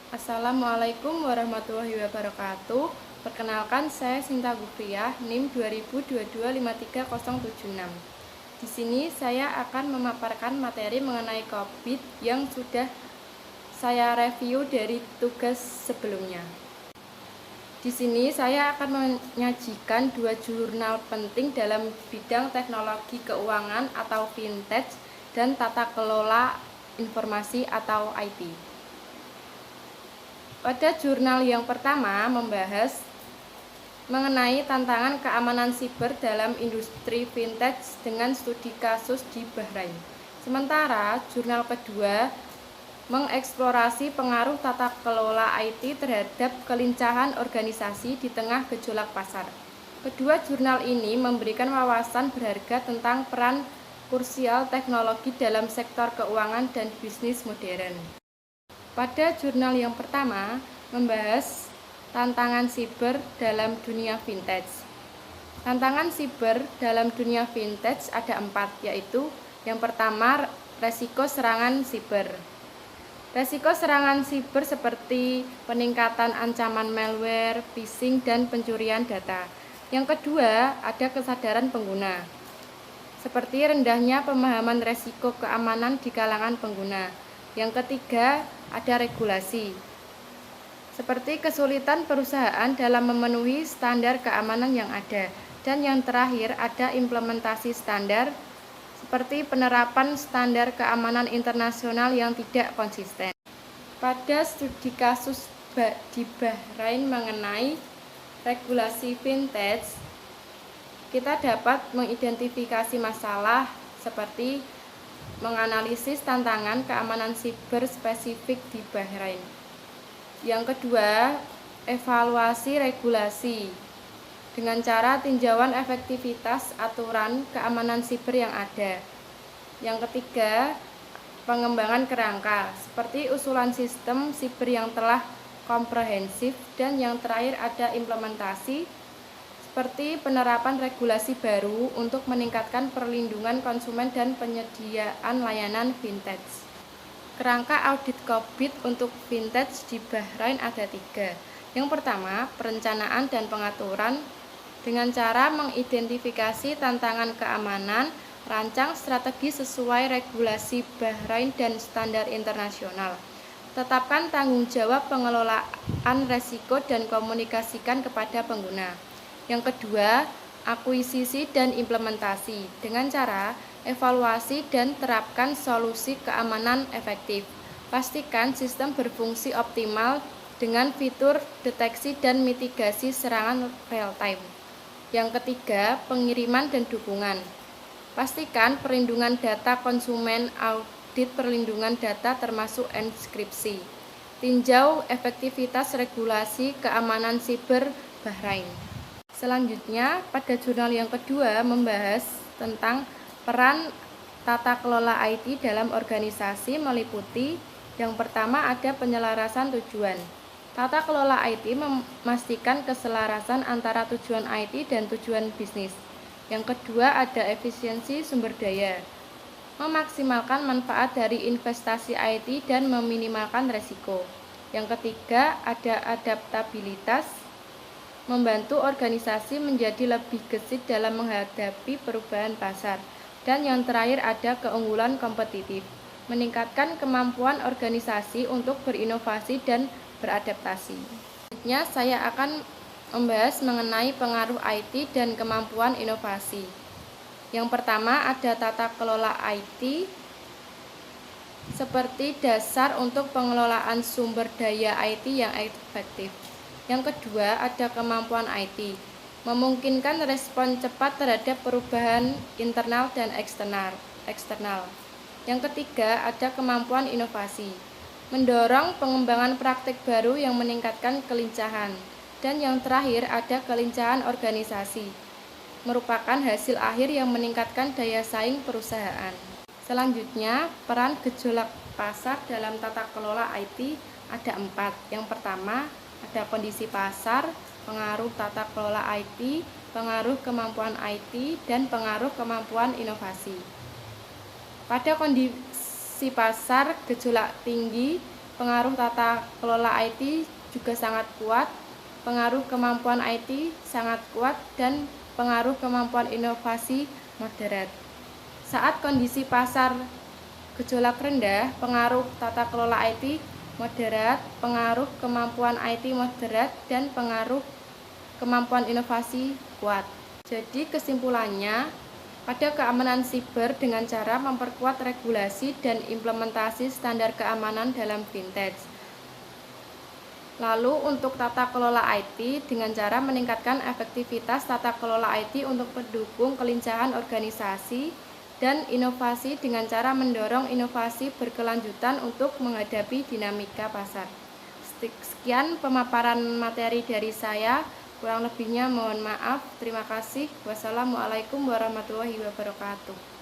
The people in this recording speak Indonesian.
Assalamualaikum warahmatullahi wabarakatuh. Perkenalkan, saya Sinta Gufriyah, NIM 2022530076. Di sini saya akan memaparkan materi mengenai COVID yang sudah saya review dari tugas sebelumnya. Di sini saya akan menyajikan dua jurnal penting dalam bidang teknologi keuangan atau fintech dan tata kelola informasi atau IT. Pada jurnal yang pertama membahas mengenai tantangan keamanan siber dalam industri fintech dengan studi kasus di Bahrain. Sementara jurnal kedua mengeksplorasi pengaruh tata kelola IT terhadap kelincahan organisasi di tengah gejolak pasar. Kedua jurnal ini memberikan wawasan berharga tentang peran krusial teknologi dalam sektor keuangan dan bisnis modern. Pada jurnal yang pertama membahas tantangan siber dalam dunia fintech. Tantangan siber dalam dunia fintech ada 4, yaitu yang pertama resiko serangan siber. Resiko serangan siber seperti peningkatan ancaman malware, phishing, dan pencurian data. Yang kedua ada kesadaran pengguna, seperti rendahnya pemahaman resiko keamanan di kalangan pengguna. Yang ketiga, ada regulasi, seperti kesulitan perusahaan dalam memenuhi standar keamanan yang ada. Dan yang terakhir, ada implementasi standar, seperti penerapan standar keamanan internasional yang tidak konsisten. Pada studi kasus di Bahrain mengenai regulasi fintech, kita dapat mengidentifikasi masalah seperti menganalisis tantangan keamanan siber spesifik di Bahrain. Yang kedua, evaluasi regulasi dengan cara tinjauan efektivitas aturan keamanan siber yang ada. Yang ketiga, pengembangan kerangka seperti usulan sistem siber yang telah komprehensif. Dan yang terakhir ada implementasi, seperti penerapan regulasi baru untuk meningkatkan perlindungan konsumen dan penyediaan layanan fintech. Kerangka audit COVID untuk fintech di Bahrain ada 3. Yang pertama, perencanaan dan pengaturan dengan cara mengidentifikasi tantangan keamanan, rancang strategi sesuai regulasi Bahrain dan standar internasional. Tetapkan tanggung jawab pengelolaan resiko dan komunikasikan kepada pengguna. Yang kedua, akuisisi dan implementasi dengan cara evaluasi dan terapkan solusi keamanan efektif. Pastikan sistem berfungsi optimal dengan fitur deteksi dan mitigasi serangan real time. Yang ketiga, pengiriman dan dukungan. Pastikan perlindungan data konsumen, audit perlindungan data termasuk enkripsi. Tinjau efektivitas regulasi keamanan siber Bahrain. Selanjutnya, pada jurnal yang kedua membahas tentang peran tata kelola IT dalam organisasi, meliputi yang pertama ada penyelarasan tujuan. Tata kelola IT memastikan keselarasan antara tujuan IT dan tujuan bisnis. Yang kedua ada efisiensi sumber daya, memaksimalkan manfaat dari investasi IT dan meminimalkan resiko. Yang ketiga ada adaptabilitas, membantu organisasi menjadi lebih gesit dalam menghadapi perubahan pasar. Dan yang terakhir ada keunggulan kompetitif, meningkatkan kemampuan organisasi untuk berinovasi dan beradaptasi. Selanjutnya saya akan membahas mengenai pengaruh IT dan kemampuan inovasi. Yang pertama ada tata kelola IT seperti dasar untuk pengelolaan sumber daya IT yang efektif. Yang kedua ada kemampuan IT, memungkinkan respon cepat terhadap perubahan internal dan eksternal. Yang ketiga ada kemampuan inovasi, mendorong pengembangan praktik baru yang meningkatkan kelincahan. Dan yang terakhir ada kelincahan organisasi, merupakan hasil akhir yang meningkatkan daya saing perusahaan. Selanjutnya, peran gejolak pasar dalam tata kelola IT ada 4. Yang pertama ada kondisi pasar, pengaruh tata kelola IT, pengaruh kemampuan IT, dan pengaruh kemampuan inovasi. Pada kondisi pasar gejolak tinggi pengaruh tata kelola IT juga sangat kuat, pengaruh kemampuan IT sangat kuat, dan pengaruh kemampuan inovasi moderat. Saat kondisi pasar gejolak rendah, pengaruh tata kelola IT moderat, pengaruh kemampuan IT moderat, dan pengaruh kemampuan inovasi kuat. Jadi kesimpulannya, pada keamanan siber dengan cara memperkuat regulasi dan implementasi standar keamanan dalam fintech. Lalu untuk tata kelola IT dengan cara meningkatkan efektivitas tata kelola IT untuk mendukung kelincahan organisasi dan inovasi dengan cara mendorong inovasi berkelanjutan untuk menghadapi dinamika pasar. Sekian pemaparan materi dari saya, kurang lebihnya mohon maaf. Terima kasih. Wassalamualaikum warahmatullahi wabarakatuh.